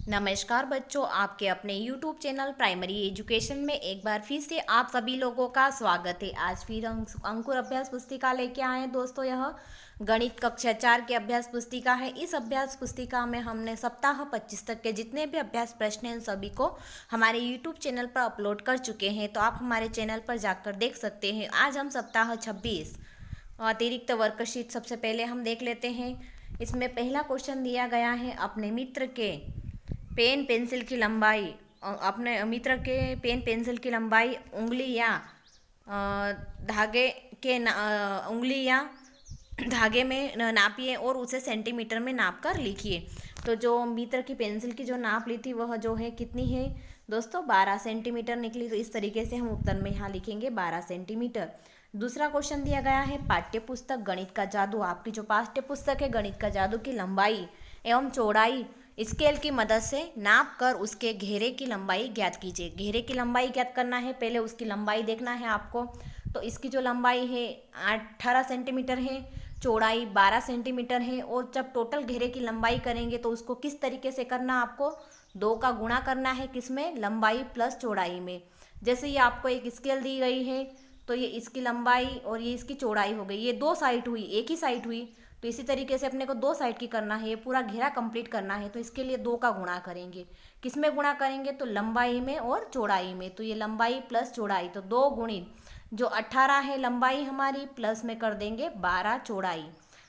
नमस्कार बच्चों, आपके अपने YouTube चैनल प्राइमरी एजुकेशन में एक बार फिर से आप सभी लोगों का स्वागत है। आज फिर हम अंकुर अभ्यास पुस्तिका लेके आए हैं दोस्तों। यह गणित कक्षा 4 की अभ्यास पुस्तिका है। इस अभ्यास पुस्तिका में हमने सप्ताह 25 तक के जितने भी अभ्यास प्रश्न हैं सभी को हमारे YouTube चैनल पर अपलोड कर चुके हैं, तो आप हमारे चैनल पर जाकर देख सकते हैं। आज हम सप्ताह 26 अतिरिक्त वर्कशीट सबसे पहले हम देख लेते हैं। इसमें पहला क्वेश्चन दिया गया है, अपने मित्र के पेन पेंसिल की लंबाई, अपने मित्र के पेन पेंसिल की लंबाई उंगली या धागे के उंगली या धागे में नापिए और उसे सेंटीमीटर में नाप कर लिखिए। तो जो मित्र की पेंसिल की जो नाप ली थी वह जो है कितनी है दोस्तों, 12 सेंटीमीटर निकली। तो इस तरीके से हम उत्तर में यहाँ लिखेंगे 12 सेंटीमीटर। दूसरा क्वेश्चन दिया गया है, पाठ्य पुस्तक गणित का जादू, आपकी जो पाठ्य पुस्तक है गणित का जादू की लंबाई एवं चौड़ाई स्केल की मदद से नाप कर उसके घेरे की लंबाई ज्ञात कीजिए। घेरे की लंबाई ज्ञात करना है, पहले उसकी लंबाई देखना है आपको। तो इसकी जो लंबाई है 18 सेंटीमीटर है, चौड़ाई 12 सेंटीमीटर है। और जब टोटल घेरे की लंबाई करेंगे तो उसको किस तरीके से करना, आपको 2 का गुणा करना है, किसमें, लंबाई प्लस चौड़ाई में। जैसे ये आपको एक स्केल दी गई है तो ये इसकी लंबाई और ये इसकी चौड़ाई हो गई, ये 2 साइड हुई, एक ही साइड हुई। तो इसी तरीके से अपने को 2 साइड की करना है, ये पूरा घेरा कंप्लीट करना है। तो इसके लिए 2 का गुणा करेंगे, किस में गुणा करेंगे, तो लंबाई में और चौड़ाई में। तो ये लंबाई प्लस चौड़ाई, तो 2 गुणित जो 18 है लंबाई हमारी, प्लस में कर देंगे 12 चौड़ाई।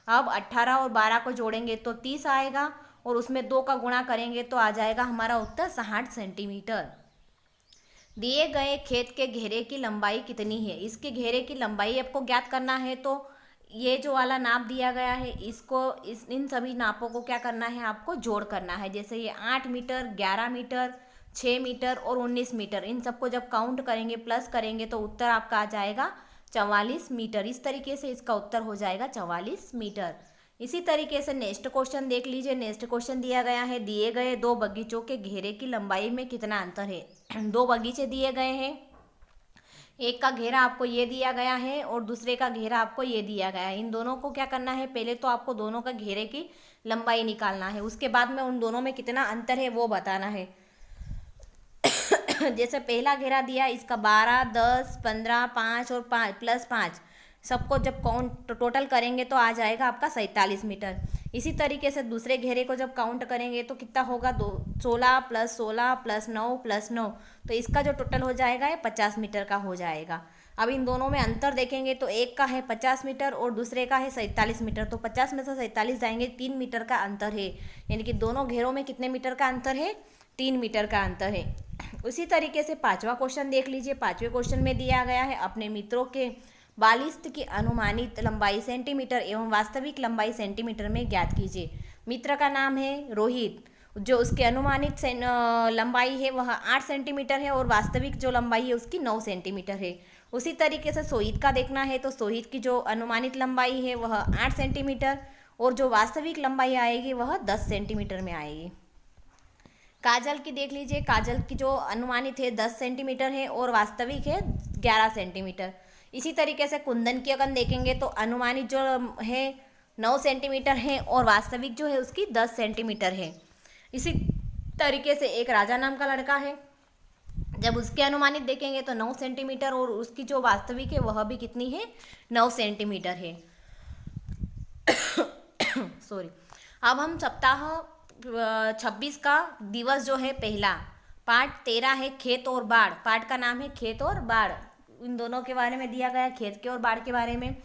अब 18 और 12 को जोड़ेंगे तो 30 आएगा और उसमें 2 का गुणा करेंगे तो आ जाएगा हमारा उत्तर 60 सेंटीमीटर। दिए गए खेत के घेरे की लंबाई कितनी है, इसके घेरे की लंबाई आपको ज्ञात करना है। तो ये जो वाला नाप दिया गया है इसको इन सभी नापों को क्या करना है, आपको जोड़ करना है। जैसे ये 8 मीटर, 11 मीटर, 6 मीटर और 19 मीटर, इन सबको जब काउंट करेंगे प्लस करेंगे तो उत्तर आपका आ जाएगा 44 मीटर। इस तरीके से इसका उत्तर हो जाएगा 44 मीटर। इसी तरीके से नेक्स्ट क्वेश्चन देख लीजिए। नेक्स्ट क्वेश्चन दिया गया है, दिए गए 2 बगीचों के घेरे की लंबाई में कितना अंतर है। 2 बगीचे दिए गए हैं, एक का घेरा आपको ये दिया गया है और दूसरे का घेरा आपको ये दिया गया है। इन दोनों को क्या करना है, पहले तो आपको दोनों का घेरे की लंबाई निकालना है, उसके बाद में उन दोनों में कितना अंतर है वो बताना है। जैसे पहला घेरा दिया, इसका 12, 10, 15, 5 और 5 प्लस 5 सबको जब काउंट टोटल करेंगे तो आ जाएगा आपका 47 मीटर। इसी तरीके से दूसरे घेरे को जब काउंट करेंगे तो कितना होगा, 16 प्लस 16 प्लस 9 प्लस 9, तो इसका जो टोटल हो जाएगा ये 50 मीटर का हो जाएगा। अब इन दोनों में अंतर देखेंगे तो एक का है 50 मीटर और दूसरे का है 47 मीटर। तो 50 में से 47 जाएंगे, 3 मीटर का अंतर है, यानी कि दोनों घेरों में कितने मीटर का अंतर है, 3 मीटर का अंतर है। उसी तरीके से 5वां क्वेश्चन देख लीजिए। 5वें क्वेश्चन में दिया गया है, अपने मित्रों के बालिस्त की अनुमानित लंबाई सेंटीमीटर एवं वास्तविक लंबाई सेंटीमीटर में ज्ञात कीजिए। मित्र का नाम है रोहित, जो उसके अनुमानित लंबाई है वह 8 सेंटीमीटर है और वास्तविक जो लंबाई है उसकी 9 सेंटीमीटर है। उसी तरीके से सोहित का देखना है, तो सोहित की जो अनुमानित लंबाई है वह 8 सेंटीमीटर और जो वास्तविक लंबाई आएगी वह 10 सेंटीमीटर में आएगी। काजल की देख लीजिए, काजल की जो अनुमानित है 10 सेंटीमीटर है और वास्तविक है 11 सेंटीमीटर। इसी तरीके से कुंदन की अगर देखेंगे तो अनुमानित जो है 9 सेंटीमीटर है और वास्तविक जो है उसकी 10 सेंटीमीटर है। इसी तरीके से एक राजा नाम का लड़का है, जब उसके अनुमानित देखेंगे तो 9 सेंटीमीटर और उसकी जो वास्तविक है वह भी कितनी है, 9 सेंटीमीटर है। सॉरी। अब हम सप्ताह 26 का दिवस जो है पहला पाठ 13 है, खेत और बाढ़। पाठ का नाम है खेत और बाढ़, इन दोनों के बारे में दिया गया, खेत के और बाढ़ के बारे में।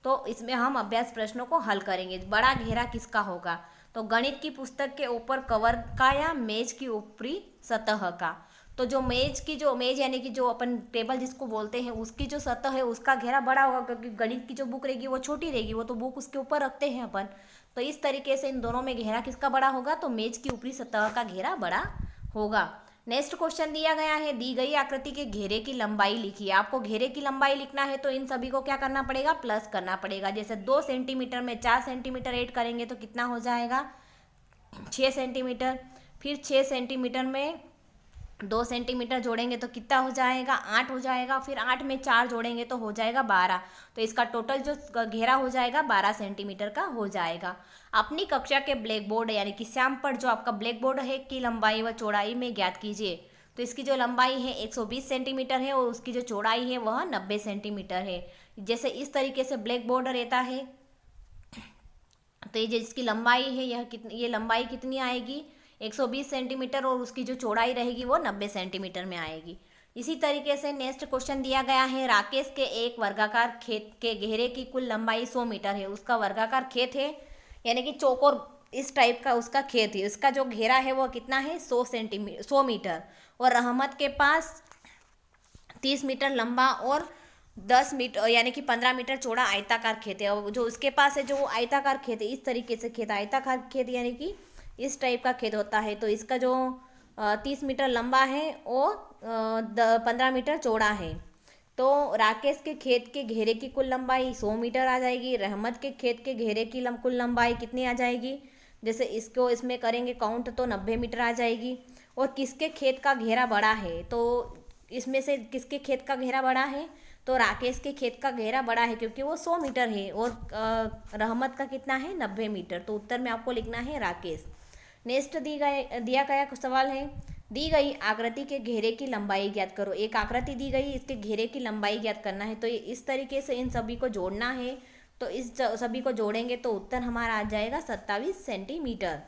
तो इसमें हम अभ्यास प्रश्नों को हल करेंगे। बड़ा घेरा किसका होगा, तो गणित की पुस्तक के ऊपर कवर का या मेज की ऊपरी सतह का। तो जो मेज यानी कि जो अपन टेबल जिसको बोलते हैं उसकी जो सतह है उसका घेरा बड़ा होगा, क्योंकि गणित की जो बुक रहेगी वो छोटी रहेगी, वो तो बुक उसके ऊपर रखते हैं अपन। तो इस तरीके से इन दोनों में घेरा किसका बड़ा होगा, तो मेज की ऊपरी सतह का घेरा बड़ा होगा। नेक्स्ट क्वेश्चन दिया गया है, दी गई आकृति के घेरे की लंबाई लिखिए। आपको घेरे की लंबाई लिखना है तो इन सभी को क्या करना पड़ेगा, प्लस करना पड़ेगा। जैसे 2 सेंटीमीटर में 4 सेंटीमीटर ऐड करेंगे तो कितना हो जाएगा, 6 सेंटीमीटर। फिर 6 सेंटीमीटर में 2 सेंटीमीटर जोड़ेंगे तो कितना हो जाएगा, 8 हो जाएगा। फिर 8 में 4 जोड़ेंगे तो हो जाएगा 12। तो इसका टोटल जो घेरा हो जाएगा 12 सेंटीमीटर का हो जाएगा। अपनी कक्षा के ब्लैक बोर्ड यानी कि श्याम पर जो आपका ब्लैक बोर्ड है की लंबाई व चौड़ाई में ज्ञात कीजिए। तो इसकी जो लंबाई है 120 सेंटीमीटर है और उसकी जो चौड़ाई है वह 90 सेंटीमीटर है। जैसे इस तरीके से ब्लैक बोर्ड रहता है, तो ये जिसकी लंबाई है ये लंबाई कितनी आएगी, 120 सेंटीमीटर, और उसकी जो चौड़ाई रहेगी वो 90 सेंटीमीटर में आएगी। इसी तरीके से नेक्स्ट क्वेश्चन दिया गया है, राकेश के एक वर्गाकार खेत के घेरे की कुल लंबाई 100 मीटर है। उसका वर्गाकार खेत है यानी कि चौकोर इस टाइप का उसका खेत है, उसका जो घेरा है वो कितना है 100 मीटर, और रहमत के पास 30 मीटर लंबा और 10 मीटर यानी कि 15 मीटर चौड़ा आयताकार खेत है। और जो उसके पास है जो वो आयताकार खेत है, इस तरीके से खेत, आयताकार खेत यानी कि इस टाइप का खेत होता है। तो इसका जो 30 मीटर लंबा है और 15 मीटर चौड़ा है। तो राकेश के खेत के घेरे की कुल लंबाई 100 मीटर आ जाएगी। रहमत के खेत के घेरे की कुल लंबाई कितनी आ जाएगी, जैसे इसको इसमें करेंगे काउंट तो 90 मीटर आ जाएगी। और किसके खेत का घेरा बड़ा है, तो इसमें से किसके खेत का घेरा बड़ा है, तो राकेश के खेत का घेरा बड़ा है क्योंकि वो 100 मीटर है और रहमत का कितना है 90 मीटर। तो उत्तर में आपको लिखना है राकेश। नेक्स्ट दिया गया सवाल है, दी गई आकृति के घेरे की लंबाई ज्ञात करो। एक आकृति दी गई, इसके घेरे की लंबाई ज्ञात करना है। तो ये इस तरीके से इन सभी को जोड़ना है। तो इस सभी को जोड़ेंगे तो उत्तर हमारा आ जाएगा 27 सेंटीमीटर।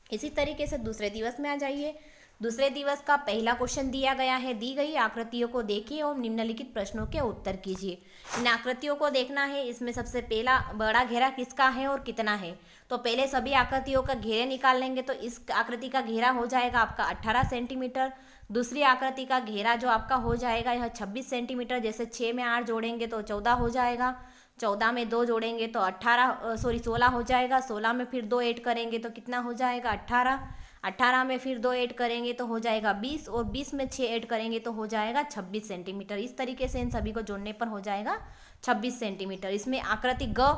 इसी तरीके से दूसरे दिवस में आ जाइए। दूसरे दिवस का पहला क्वेश्चन दिया गया है, दी गई आकृतियों को देखिए और निम्नलिखित प्रश्नों के उत्तर कीजिए। इन आकृतियों को देखना है, इसमें सबसे पहला बड़ा घेरा किसका है और कितना है। तो पहले सभी आकृतियों का घेरे निकाल लेंगे। तो इस आकृति का घेरा हो जाएगा आपका 18 सेंटीमीटर। दूसरी आकृति का घेरा जो आपका हो जाएगा यह 26 सेंटीमीटर। जैसे 6 में 8 जोड़ेंगे तो 14 हो जाएगा, 14 में 2 जोड़ेंगे तो 16 हो जाएगा, 16 में फिर 2 ऐड करेंगे तो कितना हो जाएगा 18, 18 में फिर 2 ऐड करेंगे तो हो जाएगा 20, और 20 में 6 ऐड करेंगे तो हो जाएगा 26 सेंटीमीटर। इस तरीके से इन सभी को जोड़ने पर हो जाएगा 26 सेंटीमीटर। इसमें आकृति ग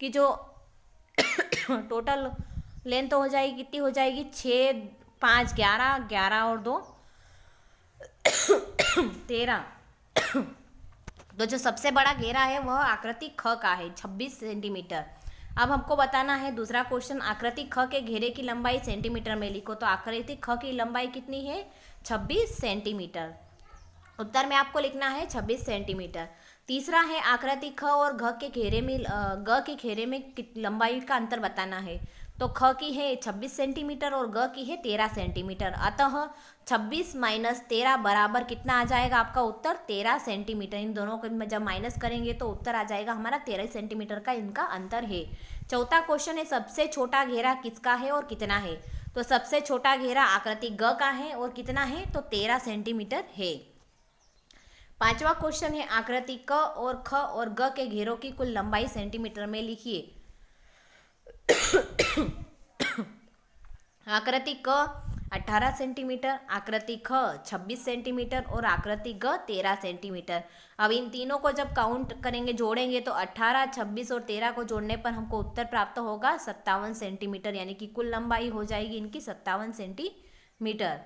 की जो टोटल लेंथ हो जाएगी कितनी हो जाएगी, 6, 5, 11, 11 और 2 13। तो जो सबसे बड़ा घेरा है वह आकृति ख का है 26 सेंटीमीटर। अब हमको बताना है दूसरा क्वेश्चन, आकृति ख के घेरे की लंबाई सेंटीमीटर में लिखो। तो आकृति ख की लंबाई कितनी है 26 सेंटीमीटर। उत्तर में आपको लिखना है 26 सेंटीमीटर। तीसरा है आकृति ख और घ के घेरे में लंबाई का अंतर बताना है। तो ख की है 26 सेंटीमीटर और ग की है 13 सेंटीमीटर। अतः 26 माइनस 13 बराबर कितना आ जाएगा आपका उत्तर 13 सेंटीमीटर। इन दोनों को जब माइनस करेंगे तो उत्तर आ जाएगा हमारा 13 सेंटीमीटर का इनका अंतर है। चौथा क्वेश्चन है, सबसे छोटा घेरा किसका है और कितना है। तो सबसे छोटा घेरा आकृति ग का है और कितना है तो 13 सेंटीमीटर है। पांचवा क्वेश्चन है, आकृति क और ख और ग के घेरों की कुल लंबाई सेंटीमीटर में लिखिए। आकृति क 18 सेंटीमीटर, आकृति ख 26 सेंटीमीटर और आकृति ग 13 सेंटीमीटर। अब इन तीनों को जब काउंट करेंगे जोड़ेंगे तो 18, 26 और 13 को जोड़ने पर हमको उत्तर प्राप्त होगा 57 सेंटीमीटर, यानी कि कुल लंबाई हो जाएगी इनकी 57 सेंटीमीटर।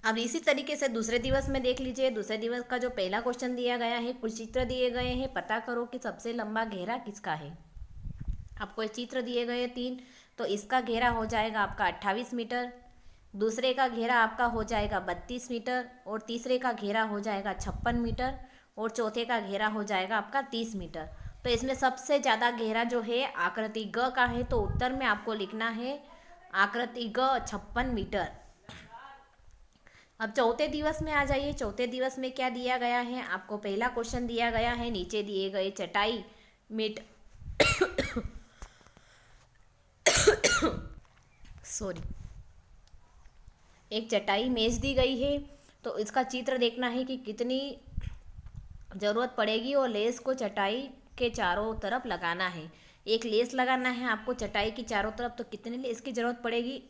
अब इसी तरीके से दूसरे दिवस में देख लीजिए। दूसरे दिवस का जो पहला क्वेश्चन दिया गया है, कुछ चित्र दिए गए हैं, पता करो कि सबसे लंबा घेरा किसका है। आपको चित्र दिए गए 3, तो इसका घेरा हो जाएगा आपका 28 मीटर, दूसरे का घेरा आपका हो जाएगा 32 मीटर, और तीसरे का घेरा हो जाएगा 56 मीटर, और चौथे का घेरा हो जाएगा आपका 30 मीटर। तो इसमें सबसे ज़्यादा घेरा जो है आकृति ग का है। तो उत्तर में आपको लिखना है आकृति ग 56 मीटर। अब चौथे दिवस में आ जाइए। चौथे दिवस में क्या दिया गया है, आपको पहला क्वेश्चन दिया गया है, नीचे दिए गए चटाई मेट एक चटाई मेज दी गई है। तो इसका चित्र देखना है कि कितनी ज़रूरत पड़ेगी और लेस को चटाई के चारों तरफ लगाना है। एक लेस लगाना है आपको चटाई की चारों तरफ। तो कितनी लेस की ज़रूरत पड़ेगी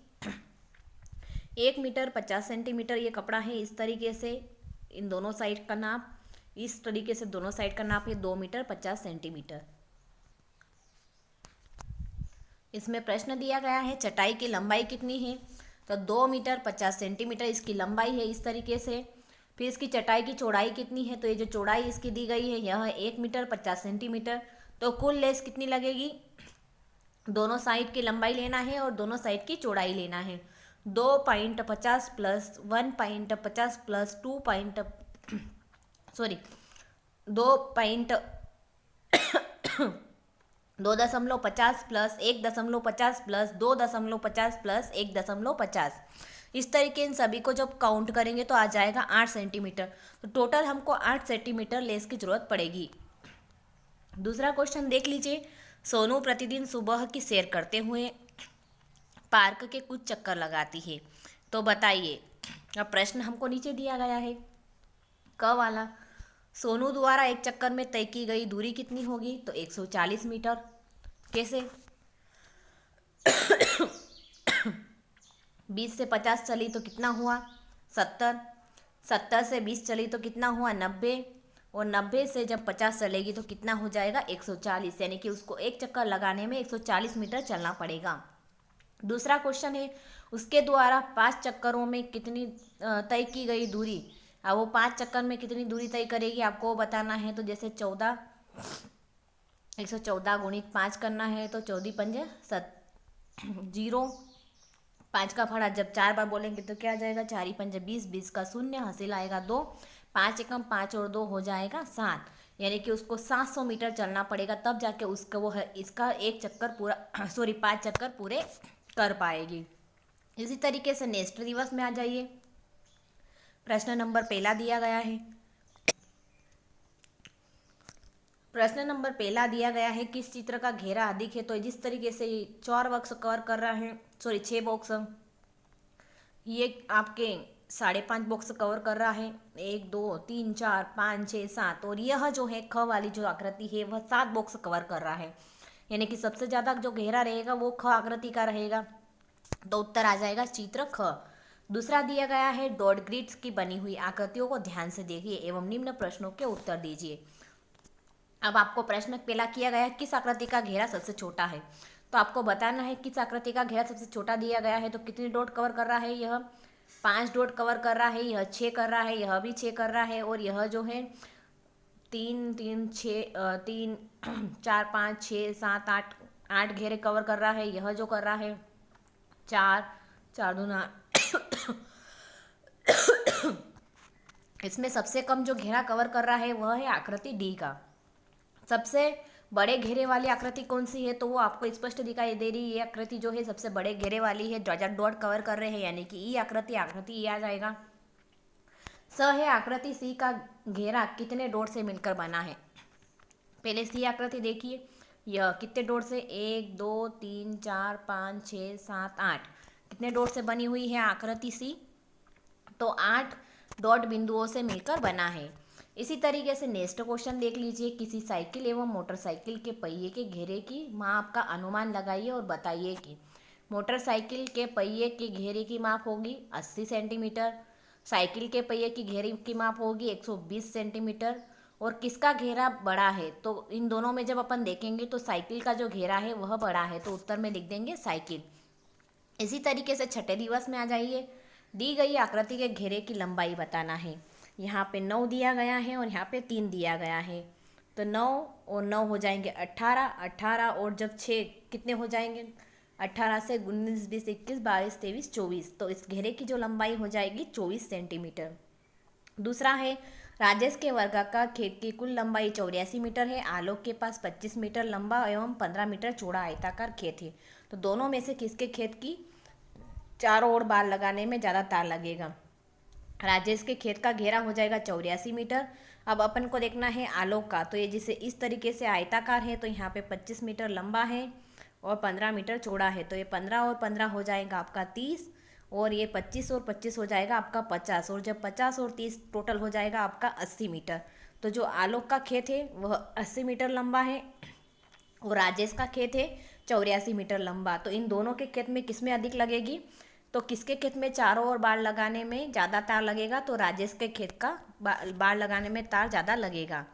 1 मीटर 50 सेंटीमीटर ये कपड़ा है। इस तरीके से इन दोनों साइड का नाप, इस तरीके से दोनों साइड का नाप है 2 मीटर 50 सेंटीमीटर। इसमें प्रश्न दिया गया है चटाई की लंबाई कितनी है। तो 2 मीटर 50 सेंटीमीटर इसकी लंबाई है इस तरीके से। फिर इसकी चटाई की चौड़ाई कितनी है, तो ये जो चौड़ाई इसकी दी गई है यह 1 मीटर 50 सेंटीमीटर। तो कुल लेस कितनी लगेगी, दोनों साइड की लंबाई लेना है और दोनों साइड की चौड़ाई लेना है। 2.50 plus 1.50 plus 2.50 plus 1.50 plus 2.50 plus 1.50। इस तरीके इन सभी को जब काउंट करेंगे तो आ जाएगा 8 सेंटीमीटर। तो टोटल हमको 8 सेंटीमीटर लेस की जरूरत पड़ेगी। दूसरा क्वेश्चन देख लीजिए। सोनू प्रतिदिन सुबह की सैर करते हुए पार्क के कुछ चक्कर लगाती है, तो बताइए। अब प्रश्न हमको नीचे दिया गया है क वाला। सोनू द्वारा एक चक्कर में तय की गई दूरी कितनी होगी, तो 140 मीटर। कैसे, 20 से 50 चली तो कितना हुआ 70, 70 से 20 चली तो कितना हुआ 90, और 90 से जब 50 चलेगी तो कितना हो जाएगा 140, यानी कि उसको एक चक्कर लगाने में 140 मीटर चलना पड़ेगा। दूसरा क्वेश्चन है, उसके द्वारा 5 चक्करों में कितनी तय की गई दूरी। अब वो 5 चक्कर में कितनी दूरी तय करेगी आपको वो बताना है। तो जैसे 114 गुणित 5 करना है, तो 14 पंजे 0, 5 का फाड़ा जब 4 बार बोलेंगे तो क्या आ जाएगा 4 पंजे 20, 20 का शून्य, हासिल आएगा 2, 5 एकम 5 और 2 हो जाएगा 7, यानी कि उसको 700 मीटर चलना पड़ेगा तब जाके उसका वो है इसका एक चक्कर पूरा 5 चक्कर पूरे कर पाएगी। इसी तरीके से नेक्स्ट दिवस में आ जाइए। प्रश्न नंबर पहला दिया गया है। प्रश्न नंबर पहला दिया गया है, किस चित्र का घेरा अधिक है। तो जिस तरीके से 4 बॉक्स कवर कर रहा है, 6 बॉक्स, ये आपके 5.5 बॉक्स कवर कर रहा है, 1 2 3 4 5 6 7, और यह जो है ख वाली जो आकृति है वह 7 बॉक्स कवर कर रहा है, यानी कि सबसे ज़्यादा जो घेरा रहेगा वो ख आकृति का रहेगा। तो उत्तर आ जाएगा चित्र ख। दूसरा दिया गया है, डॉट ग्रिड्स की बनी हुई आकृतियों को ध्यान से देखिए एवं निम्न प्रश्नों के उत्तर दीजिए। अब आपको प्रश्न पहला किया गया है, किस आकृति का घेरा सबसे छोटा है। तो आपको बताना है किस आकृति का घेरा सबसे छोटा दिया गया है। तो कितने डॉट कवर कर रहा है, यह 5 डॉट कवर कर रहा है, यह 6 कर रहा है, यह भी 6 कर रहा है, और यह जो है 3 3 6 3 4 5 6 7 8 घेरे कवर कर रहा है। यह जो कर रहा है 4 4 दूना इसमें सबसे कम जो घेरा कवर कर रहा है वह है आकृति डी का। सबसे बड़े घेरे वाली आकृति कौन सी है, तो वो आपको स्पष्ट दिखाई दे रही है। ये आकृति जो है सबसे बड़े घेरे वाली है, डॉट कवर कर रहे हैं, यानी कि ई आकृति ई आ जाएगा। स है आकृति सी का घेरा कितने डॉट से मिलकर बना है। पहले सी आकृति देखिए, यह कितने डॉट से 1 2 3 4 5 6 7 8 कितने डॉट से बनी हुई है आकृति सी, तो 8 डॉट बिंदुओं से मिलकर बना है। इसी तरीके से नेक्स्ट क्वेश्चन देख लीजिए, किसी साइकिल एवं मोटरसाइकिल के पहिए के घेरे की माप का अनुमान लगाइए और बताइए कि मोटरसाइकिल के पहिए के घेरे की माप होगी 80 सेंटीमीटर, साइकिल के पहिए की घेरे की माप होगी 120 सेंटीमीटर, और किसका घेरा बड़ा है। तो इन दोनों में जब अपन देखेंगे तो साइकिल का जो घेरा है वह बड़ा है, तो उत्तर में लिख देंगे साइकिल। इसी तरीके से छठे दिवस में आ जाइए। दी गई आकृति के घेरे की लंबाई बताना है। यहाँ पे 9 दिया गया है और यहाँ पे 3 दिया गया है, तो 9 और 9 हो जाएंगे 18, 18 और जब 6 कितने हो जाएंगे 18 से 19 20 21 22 23 24, तो इस घेरे की जो लंबाई हो जाएगी 24 सेंटीमीटर। दूसरा है, राजेश के वर्गाकार खेत की कुल लंबाई 84 मीटर है। आलोक के पास 25 मीटर लंबा एवं 15 मीटर चौड़ा आयताकार खेत है। तो दोनों में से किसके खेत की चारों ओर बार लगाने में ज़्यादा तार लगेगा। राजेश के खेत का घेरा हो जाएगा 84 मीटर। अब अपन को देखना है आलोक का, तो ये जिसे इस तरीके से आयताकार है, तो यहाँ पे 25 मीटर लंबा है और 15 मीटर चौड़ा है, तो ये 15 और 15 हो जाएगा आपका 30, और ये 25 और 25 हो जाएगा आपका 50, और जब 50 और 30 टोटल हो जाएगा आपका 80 मीटर। तो जो आलोक का खेत है वह 80 मीटर लंबा है और राजेश का खेत है 84 मीटर लंबा। तो इन दोनों के खेत में किसमें अधिक लगेगी, तो किसके खेत में चारों ओर बाड़ लगाने में ज़्यादा तार लगेगा, तो राजेश के खेत का बाड़ लगाने में तार ज़्यादा लगेगा।